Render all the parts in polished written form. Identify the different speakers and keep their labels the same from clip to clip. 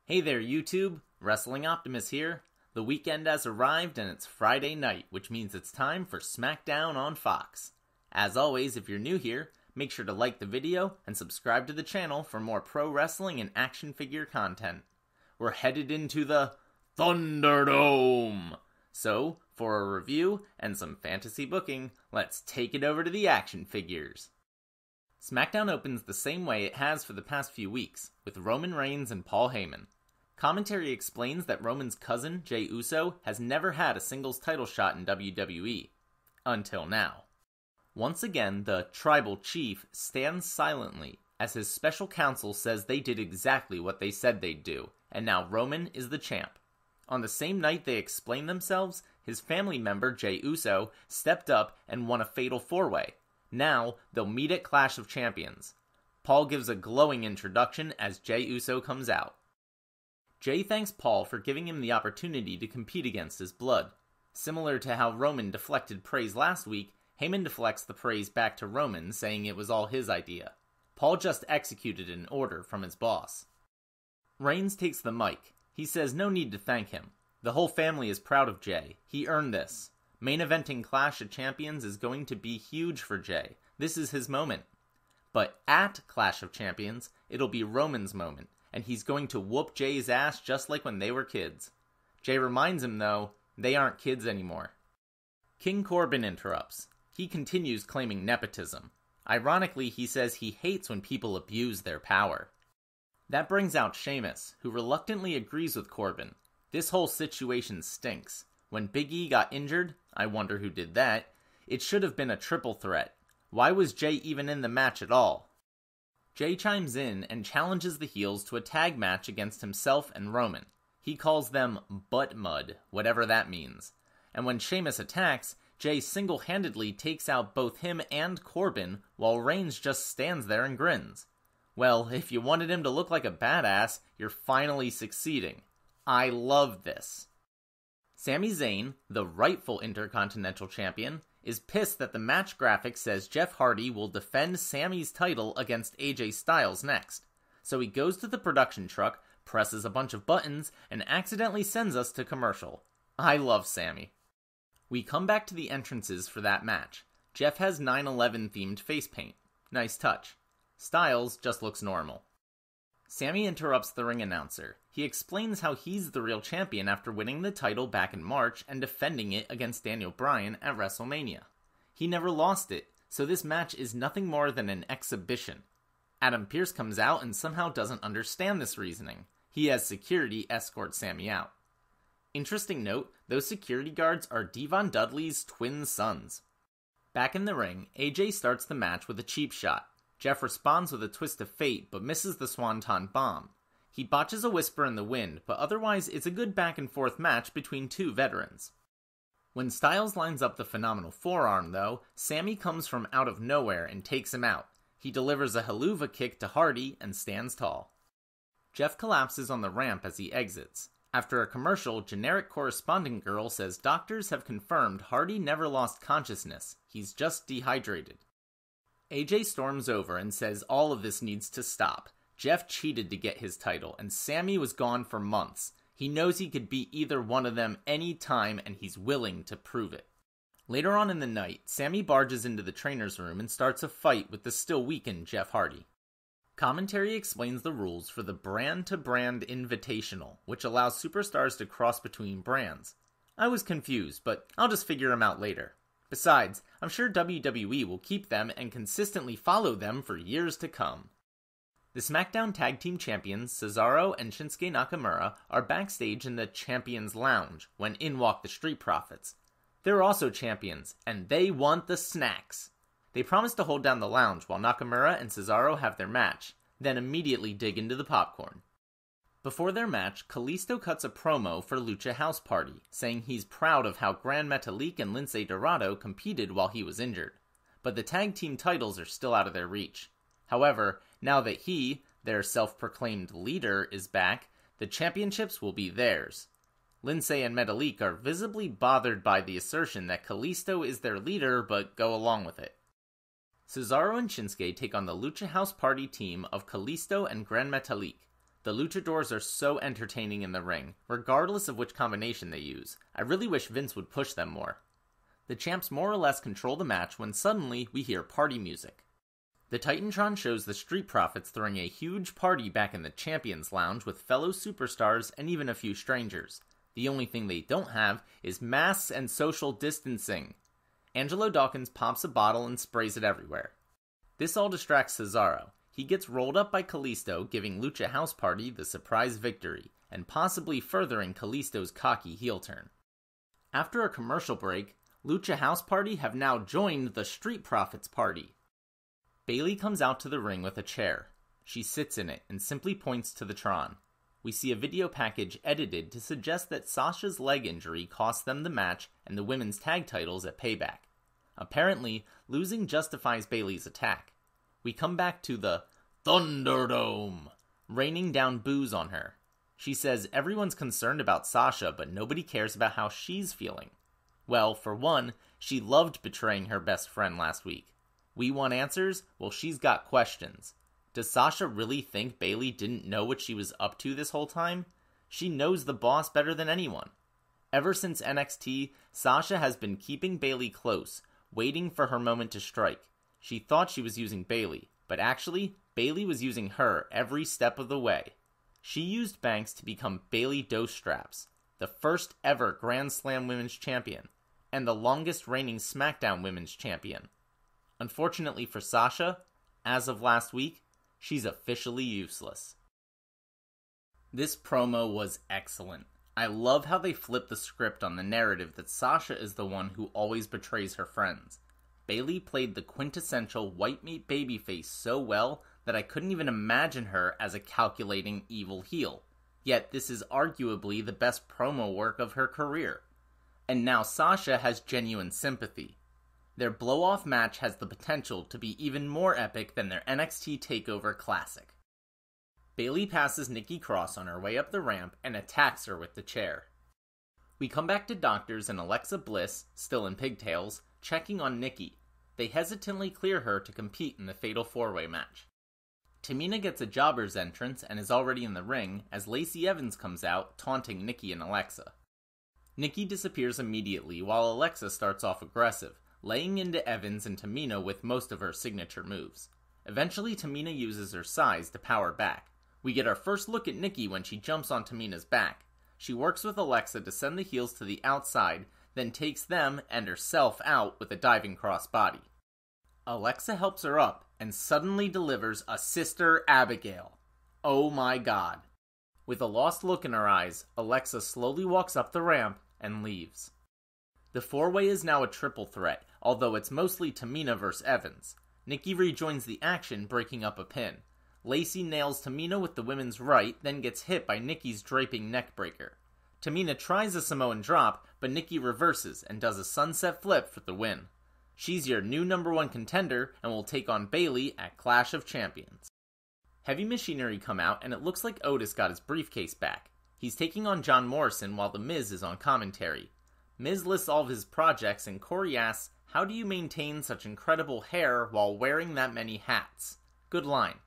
Speaker 1: Hey there YouTube, Wrestling Optimus here. The weekend has arrived and it's Friday night, which means it's time for Smackdown on Fox. As always, if you're new here, make sure to like the video and subscribe to the channel for more pro wrestling and action figure content. We're headed into the Thunderdome! So, for a review and some fantasy booking, let's take it over to the action figures. Smackdown opens the same way it has for the past few weeks, with Roman Reigns and Paul Heyman. Commentary explains that Roman's cousin, Jey Uso, has never had a singles title shot in WWE. Until now. Once again, the Tribal Chief stands silently, as his special counsel says they did exactly what they said they'd do, and now Roman is the champ. On the same night they explain themselves, his family member, Jey Uso, stepped up and won a fatal four-way. Now, they'll meet at Clash of Champions. Paul gives a glowing introduction as Jey Uso comes out. Jey thanks Paul for giving him the opportunity to compete against his blood. Similar to how Roman deflected praise last week, Heyman deflects the praise back to Roman, saying it was all his idea. Paul just executed an order from his boss. Reigns takes the mic. He says no need to thank him. The whole family is proud of Jey. He earned this. Main eventing Clash of Champions is going to be huge for Jey. This is his moment. But at Clash of Champions, it'll be Roman's moment, and he's going to whoop Jey's ass just like when they were kids. Jey reminds him, though, they aren't kids anymore. King Corbin interrupts. He continues claiming nepotism. Ironically, he says he hates when people abuse their power. That brings out Sheamus, who reluctantly agrees with Corbin. This whole situation stinks. When Big E got injured, I wonder who did that, it should have been a triple threat. Why was Jey even in the match at all? Jey chimes in and challenges the heels to a tag match against himself and Roman. He calls them butt mud, whatever that means. And when Sheamus attacks, Jey single-handedly takes out both him and Corbin, while Reigns just stands there and grins. Well, if you wanted him to look like a badass, you're finally succeeding. I love this. Sami Zayn, the rightful Intercontinental Champion, is pissed that the match graphic says Jeff Hardy will defend Sami's title against AJ Styles next. So he goes to the production truck, presses a bunch of buttons, and accidentally sends us to commercial. I love Sami. We come back to the entrances for that match. Jeff has 9/11 themed face paint. Nice touch. Styles just looks normal. Sami interrupts the ring announcer. He explains how he's the real champion after winning the title back in March and defending it against Daniel Bryan at WrestleMania. He never lost it, so this match is nothing more than an exhibition. Adam Pearce comes out and somehow doesn't understand this reasoning. He has security escort Sami out. Interesting note, those security guards are Devon Dudley's twin sons. Back in the ring, AJ starts the match with a cheap shot. Jeff responds with a twist of fate, but misses the Swanton bomb. He botches a whisper in the wind, but otherwise it's a good back-and-forth match between two veterans. When Styles lines up the phenomenal forearm, though, Sami comes from out of nowhere and takes him out. He delivers a haluva kick to Hardy and stands tall. Jeff collapses on the ramp as he exits. After a commercial, generic correspondent girl says doctors have confirmed Hardy never lost consciousness. He's just dehydrated. AJ storms over and says all of this needs to stop. Jeff cheated to get his title, and Sami was gone for months. He knows he could beat either one of them any time, and he's willing to prove it. Later on in the night, Sami barges into the trainer's room and starts a fight with the still weakened Jeff Hardy. Commentary explains the rules for the brand-to-brand invitational, which allows superstars to cross between brands. I was confused, but I'll just figure them out later. Besides, I'm sure WWE will keep them and consistently follow them for years to come. The SmackDown Tag Team Champions, Cesaro and Shinsuke Nakamura, are backstage in the Champions Lounge when in walk the Street Profits. They're also champions, and they want the snacks. They promise to hold down the lounge while Nakamura and Cesaro have their match, then immediately dig into the popcorn. Before their match, Kalisto cuts a promo for Lucha House Party, saying he's proud of how Gran Metalik and Lince Dorado competed while he was injured. But the tag team titles are still out of their reach. However, now that he, their self-proclaimed leader, is back, the championships will be theirs. Lince and Metalik are visibly bothered by the assertion that Kalisto is their leader, but go along with it. Cesaro and Shinsuke take on the Lucha House Party team of Kalisto and Gran Metalik. The luchadors are so entertaining in the ring, regardless of which combination they use. I really wish Vince would push them more. The champs more or less control the match when suddenly we hear party music. The Titantron shows the Street Profits throwing a huge party back in the Champions Lounge with fellow superstars and even a few strangers. The only thing they don't have is masks and social distancing. Angelo Dawkins pops a bottle and sprays it everywhere. This all distracts Cesaro. He gets rolled up by Kalisto, giving Lucha House Party the surprise victory, and possibly furthering Kalisto's cocky heel turn. After a commercial break, Lucha House Party have now joined the Street Profits party. Bayley comes out to the ring with a chair. She sits in it and simply points to the Tron. We see a video package edited to suggest that Sasha's leg injury cost them the match and the women's tag titles at Payback. Apparently, losing justifies Bayley's attack. We come back to the Thunderdome, raining down boos on her. She says everyone's concerned about Sasha, but nobody cares about how she's feeling. Well, for one, she loved betraying her best friend last week. We want answers? Well, she's got questions. Does Sasha really think Bayley didn't know what she was up to this whole time? She knows the boss better than anyone. Ever since NXT, Sasha has been keeping Bayley close, waiting for her moment to strike. She thought she was using Bayley, but actually, Bayley was using her every step of the way. She used Banks to become Bayley Dose Straps, the first ever Grand Slam Women's Champion, and the longest reigning SmackDown Women's Champion. Unfortunately for Sasha, as of last week, she's officially useless. This promo was excellent. I love how they flipped the script on the narrative that Sasha is the one who always betrays her friends. Bayley played the quintessential white meat babyface so well that I couldn't even imagine her as a calculating evil heel. Yet this is arguably the best promo work of her career. And now Sasha has genuine sympathy. Their blow-off match has the potential to be even more epic than their NXT TakeOver Classic. Bayley passes Nikki Cross on her way up the ramp and attacks her with the chair. We come back to Doctors and Alexa Bliss, still in pigtails, checking on Nikki. They hesitantly clear her to compete in the Fatal 4-Way match. Tamina gets a jobber's entrance and is already in the ring as Lacey Evans comes out, taunting Nikki and Alexa. Nikki disappears immediately while Alexa starts off aggressive, laying into Evans and Tamina with most of her signature moves. Eventually, Tamina uses her size to power back. We get our first look at Nikki when she jumps on Tamina's back. She works with Alexa to send the heels to the outside, then takes them and herself out with a diving crossbody. Alexa helps her up and suddenly delivers a Sister Abigail. Oh my god. With a lost look in her eyes, Alexa slowly walks up the ramp and leaves. The 4-Way is now a triple threat, although it's mostly Tamina vs. Evans. Nikki rejoins the action, breaking up a pin. Lacey nails Tamina with the women's right, then gets hit by Nikki's draping neckbreaker. Tamina tries a Samoan drop, but Nikki reverses and does a sunset flip for the win. She's your new #1 contender and will take on Bayley at Clash of Champions. Heavy Machinery come out and it looks like Otis got his briefcase back. He's taking on John Morrison while The Miz is on commentary. Miz lists all of his projects and Corey asks, "How do you maintain such incredible hair while wearing that many hats?" Good line.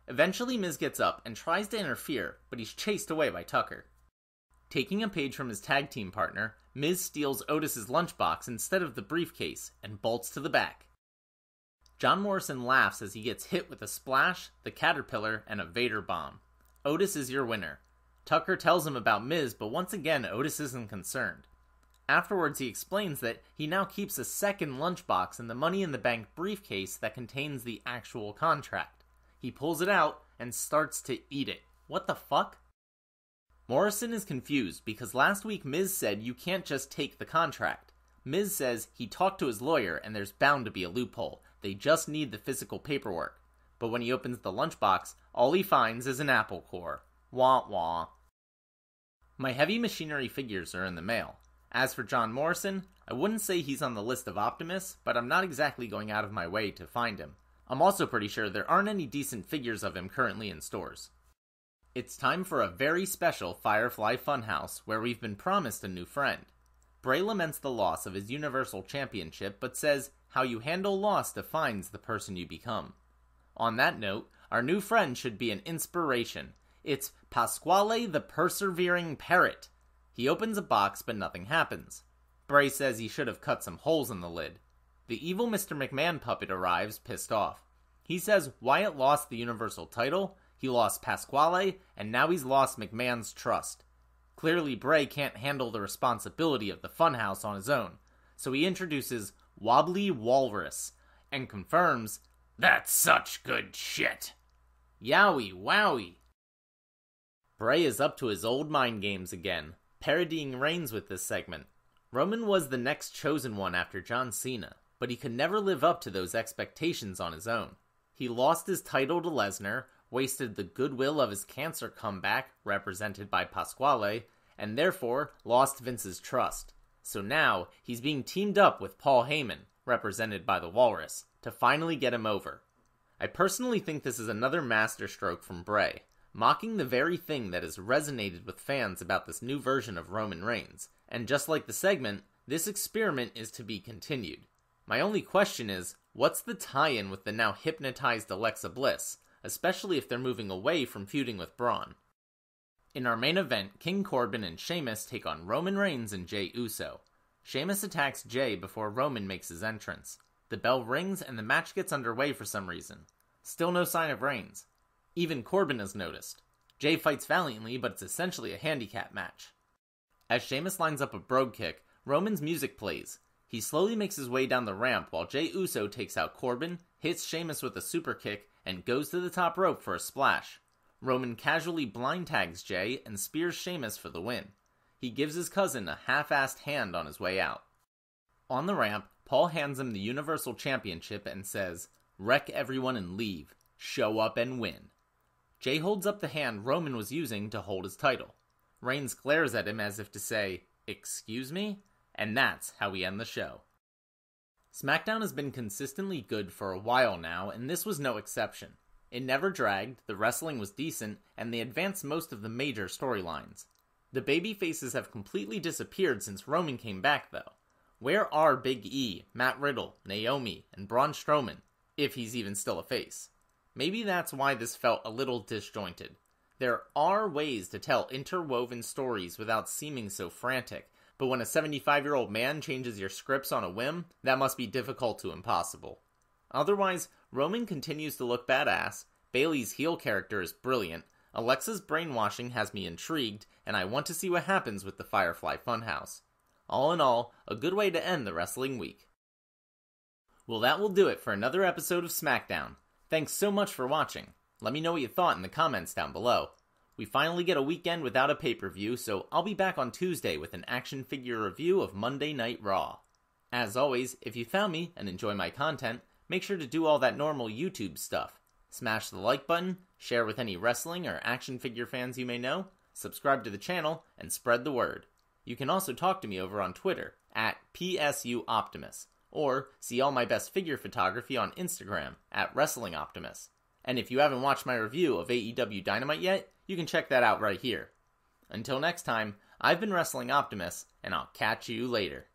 Speaker 1: Eventually Miz gets up and tries to interfere, but he's chased away by Tucker. Taking a page from his tag team partner, Miz steals Otis's lunchbox instead of the briefcase and bolts to the back. John Morrison laughs as he gets hit with a splash, the Caterpillar, and a Vader bomb. Otis is your winner. Tucker tells him about Miz, but once again Otis isn't concerned. Afterwards he explains that he now keeps a second lunchbox in the Money in the Bank briefcase that contains the actual contract. He pulls it out and starts to eat it. What the fuck? Morrison is confused because last week Miz said you can't just take the contract. Miz says he talked to his lawyer and there's bound to be a loophole. They just need the physical paperwork. But when he opens the lunchbox, all he finds is an apple core. Wah wah. My Heavy Machinery figures are in the mail. As for John Morrison, I wouldn't say he's on the list of Optimus, but I'm not exactly going out of my way to find him. I'm also pretty sure there aren't any decent figures of him currently in stores. It's time for a very special Firefly Funhouse, where we've been promised a new friend. Bray laments the loss of his Universal Championship, but says, how you handle loss defines the person you become. On that note, our new friend should be an inspiration. It's Pasquale the Persevering Parrot. He opens a box, but nothing happens. Bray says he should have cut some holes in the lid. The evil Mr. McMahon puppet arrives, pissed off. He says Wyatt lost the Universal title, he lost Pasquale, and now he's lost McMahon's trust. Clearly Bray can't handle the responsibility of the Funhouse on his own, so he introduces Wobbly Walrus, and confirms, "That's such good shit." Yowie wowie. Bray is up to his old mind games again, parodying Reigns with this segment. Roman was the next chosen one after John Cena, but he could never live up to those expectations on his own. He lost his title to Lesnar, wasted the goodwill of his cancer comeback, represented by Pasquale, and therefore lost Vince's trust. So now, he's being teamed up with Paul Heyman, represented by the Walrus, to finally get him over. I personally think this is another masterstroke from Bray, mocking the very thing that has resonated with fans about this new version of Roman Reigns, and just like the segment, this experiment is to be continued. My only question is, what's the tie-in with the now hypnotized Alexa Bliss, especially if they're moving away from feuding with Braun? In our main event, King Corbin and Sheamus take on Roman Reigns and Jey Uso. Sheamus attacks Jey before Roman makes his entrance. The bell rings and the match gets underway for some reason. Still no sign of Reigns. Even Corbin is noticed. Jey fights valiantly, but it's essentially a handicap match. As Sheamus lines up a brogue kick, Roman's music plays. He slowly makes his way down the ramp while Jey Uso takes out Corbin, hits Sheamus with a super kick, and goes to the top rope for a splash. Roman casually blind tags Jey and spears Sheamus for the win. He gives his cousin a half-assed hand on his way out. On the ramp, Paul hands him the Universal Championship and says, "Wreck everyone and leave. Show up and win." Jey holds up the hand Roman was using to hold his title. Reigns glares at him as if to say, "Excuse me?" And that's how we end the show. SmackDown has been consistently good for a while now, and this was no exception. It never dragged, the wrestling was decent, and they advanced most of the major storylines. The babyfaces have completely disappeared since Roman came back, though. Where are Big E, Matt Riddle, Naomi, and Braun Strowman, if he's even still a face? Maybe that's why this felt a little disjointed. There are ways to tell interwoven stories without seeming so frantic, but when a 75-year-old man changes your scripts on a whim, that must be difficult to impossible. Otherwise, Roman continues to look badass, Bayley's heel character is brilliant, Alexa's brainwashing has me intrigued, and I want to see what happens with the Firefly Funhouse. All in all, a good way to end the wrestling week. Well, that will do it for another episode of SmackDown. Thanks so much for watching. Let me know what you thought in the comments down below. We finally get a weekend without a pay-per-view, so I'll be back on Tuesday with an action figure review of Monday Night Raw. As always, if you found me and enjoy my content, make sure to do all that normal YouTube stuff. Smash the like button, share with any wrestling or action figure fans you may know, subscribe to the channel, and spread the word. You can also talk to me over on Twitter, at PSUOptimus, or see all my best figure photography on Instagram, at WrestlingOptimus. And if you haven't watched my review of AEW Dynamite yet, you can check that out right here. Until next time, I've been Wrestling Optimus, and I'll catch you later.